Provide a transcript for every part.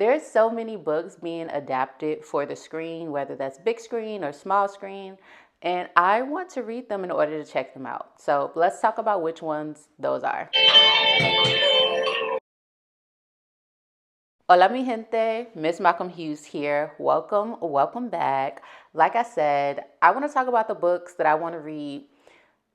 There's so many books being adapted for the screen, whether that's big screen or small screen, and I want to read them in order to check them out. So let's talk about which ones those are. Hola mi gente, MsMalcolmHughes here. Welcome back. Like I said, I want to talk about the books that I want to read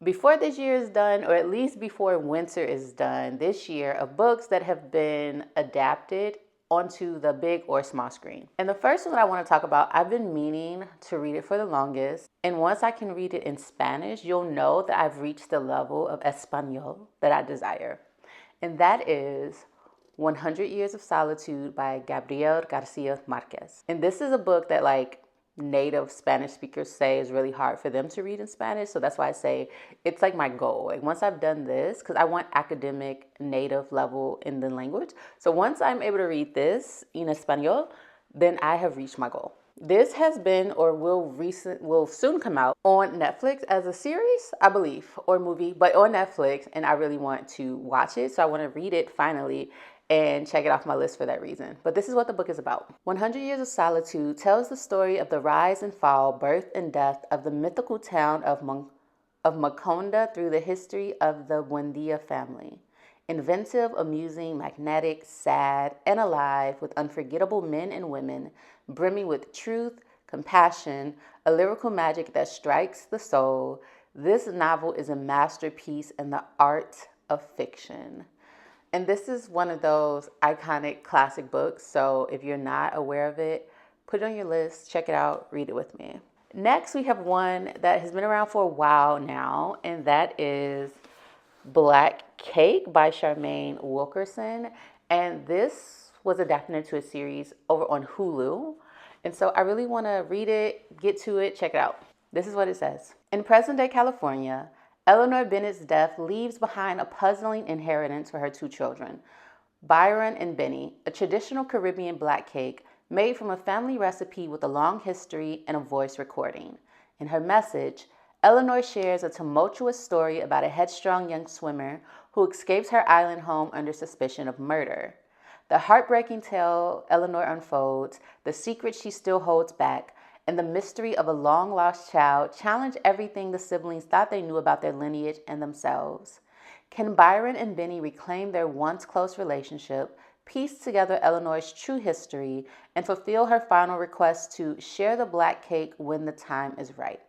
before this year is done, or at least before winter is done this year, of books that have been adapted onto the big or small screen. And the first one that I want to talk about, I've been meaning to read it for the longest. And once I can read it in Spanish, you'll know that I've reached the level of Espanol that I desire. And that is 100 Years of Solitude by Gabriel Garcia Marquez. And this is a book that native Spanish speakers say is really hard for them to read in Spanish. So that's why I say it's like my goal. Like once I've done this, because I want academic native level in the language. So once I'm able to read this in Espanol, then I have reached my goal. This has been or will soon come out on Netflix as a series, I believe, or movie, but on Netflix, and I really want to watch it. So I want to read it finally and check it off my list for that reason. But this is what the book is about. 100 Years of Solitude tells the story of the rise and fall, birth and death of the mythical town of Maconda through the history of the Buendia family. Inventive, amusing, magnetic, sad, and alive, with unforgettable men and women, brimming with truth, compassion, a lyrical magic that strikes the soul, this novel is a masterpiece in the art of fiction. And this is one of those iconic classic books, so if you're not aware of it, put it on your list, check it out, read it with me. Next, we have one that has been around for a while now, and that is Black Cake by Charmaine Wilkerson. And this was adapted into a series over on Hulu. And so I really want to read it, get to it, check it out. This is what it says. In present-day California, Eleanor Bennett's death leaves behind a puzzling inheritance for her two children, Byron and Benny, a traditional Caribbean black cake made from a family recipe with a long history and a voice recording. In her message, Eleanor shares a tumultuous story about a headstrong young swimmer who escapes her island home under suspicion of murder. The heartbreaking tale Eleanor unfolds, the secret she still holds back, and the mystery of a long-lost child challenge everything the siblings thought they knew about their lineage and themselves. Can Byron and Benny reclaim their once close relationship, piece together Eleanor's true history, and fulfill her final request to share the black cake when the time is right?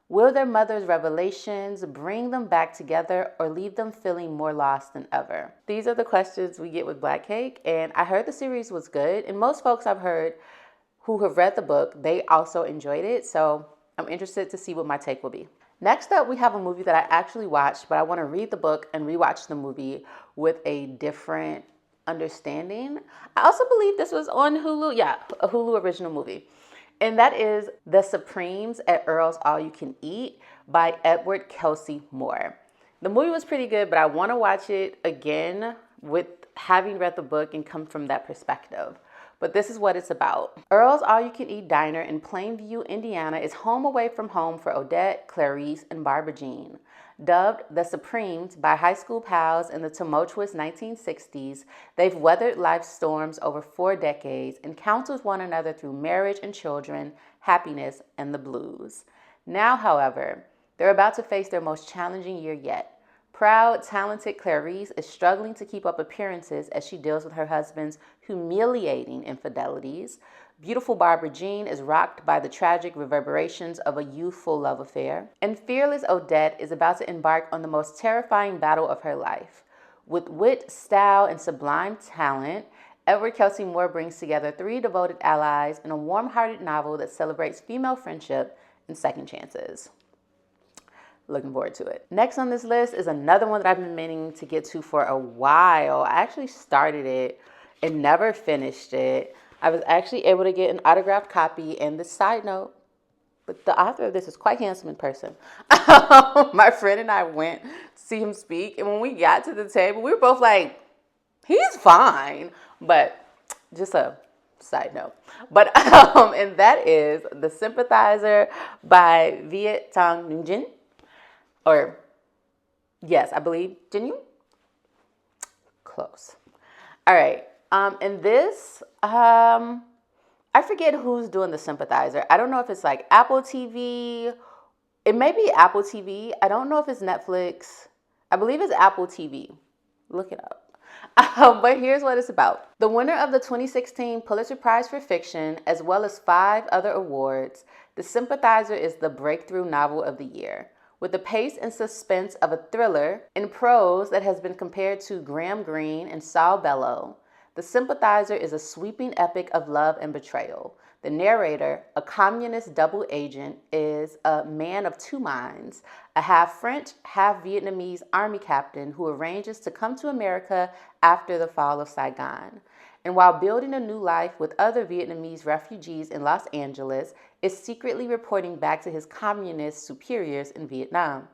Will their mother's revelations bring them back together or leave them feeling more lost than ever? These are the questions we get with Black Cake, and I heard the series was good, and most folks I've heard who have read the book, they also enjoyed it, so I'm interested to see what my take will be. Next up, we have a movie that I actually watched, but I want to read the book and rewatch the movie with a different understanding. I also believe this was on Hulu. Yeah, a Hulu original movie. And that is The Supremes at Earl's All You Can Eat by Edward Kelsey Moore. The movie was pretty good, but I want to watch it again with having read the book and come from that perspective. But this is what it's about. Earl's All You Can Eat Diner in Plainview, Indiana is home away from home for Odette, Clarice, and Barbara Jean. Dubbed the Supremes by high school pals in the tumultuous 1960s, they've weathered life's storms over 4 decades and counsels one another through marriage and children, happiness, and the blues. Now, however, they're about to face their most challenging year yet. Proud, talented Clarice is struggling to keep up appearances as she deals with her husband's humiliating infidelities. Beautiful Barbara Jean is rocked by the tragic reverberations of a youthful love affair. And fearless Odette is about to embark on the most terrifying battle of her life. With wit, style, and sublime talent, Edward Kelsey Moore brings together 3 devoted allies in a warm-hearted novel that celebrates female friendship and second chances. Looking forward to it. Next on this list is another one that I've been meaning to get to for a while. I actually started it and never finished it. I was actually able to get an autographed copy, and this side note, but the author of this is quite handsome in person. My friend and I went to see him speak, and when we got to the table, we were both like, he's fine, but just a side note. But and that is The Sympathizer by Viet Nguyen. Or, yes, I believe, didn't you? Close. All right. And this, I forget who's doing the Sympathizer. I don't know if it's like Apple TV. It may be Apple TV. I don't know if it's Netflix. I believe it's Apple TV. Look it up. But here's what it's about. The winner of the 2016 Pulitzer Prize for Fiction, as well as 5 other awards, The Sympathizer is the breakthrough novel of the year. With the pace and suspense of a thriller in prose that has been compared to Graham Greene and Saul Bellow, The Sympathizer is a sweeping epic of love and betrayal. The narrator, a communist double agent, is a man of two minds, a half-French, half-Vietnamese army captain who arranges to come to America after the fall of Saigon. And while building a new life with other Vietnamese refugees in Los Angeles, is secretly reporting back to his communist superiors in Vietnam.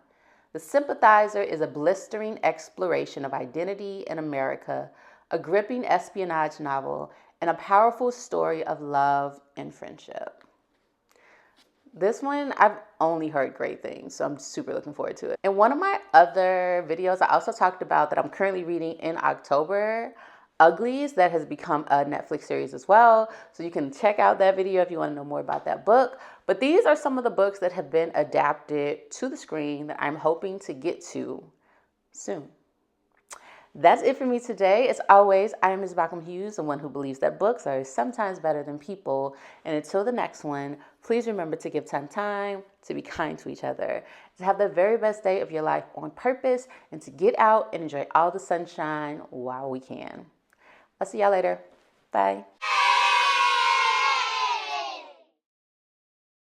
The Sympathizer is a blistering exploration of identity in America, a gripping espionage novel, and a powerful story of love and friendship. This one, I've only heard great things, so I'm super looking forward to it. In one of my other videos, I also talked about that I'm currently reading in October, Uglies, that has become a Netflix series as well. So you can check out that video if you want to know more about that book. But these are some of the books that have been adapted to the screen that I'm hoping to get to soon. That's it for me today. As always, I am MsMalcolmHughes, the one who believes that books are sometimes better than people. And until the next one, please remember to give time, to be kind to each other, to have the very best day of your life on purpose, and to get out and enjoy all the sunshine while we can. I'll see y'all later. Bye.